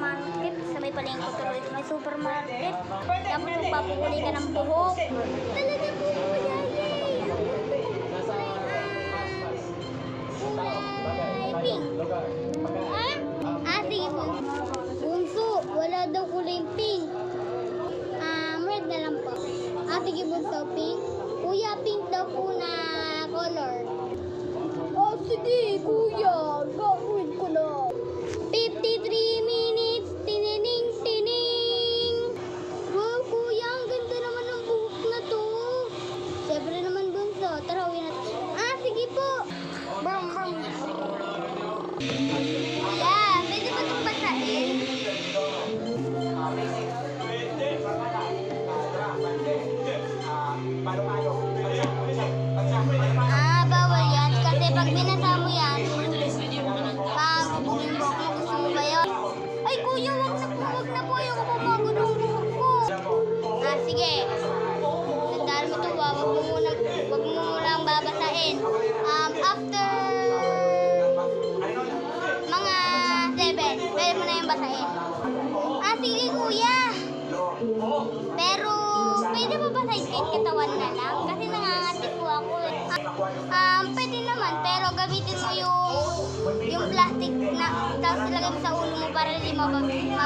supermarket. Sa may palengke tuloy sa may supermarket. Tapos magpapakuli ka ng buhok. Talaga po, kuya, yay! Kulay pink. Sige po. Bunso, wala daw kulay pink. Red na lang po. Sige bunso, pink. Kuya, pink daw po na color. Sige, kuya. Gagawin ko na. 53 minutes. Tinining, tining. Wow, kuya. Ang ganda naman ng buhok na to. Siyempre naman, bunso. Tara, uwi na. Sige po. Brum, brum. Yeah, pwede ba itong basahin? Bawal yan. Kasi pag binasa mo yan, pabubugin mo kung gusto mo ba yun. Ay, kuya, wag na po. Ayoko pumago ng buhok ko. Sige. Tandaan mo ito, wag mo munang babasahin. After mga 7, pwede mo na yung basahin. Sige, kuya. Pero, pwede ba basahin kahit katawan na lang? Kasi nangangatik po ako. Pwede naman, pero gamitin mo yung plastic na tapos ilagay mo sa ulo mo para hindi mababasa.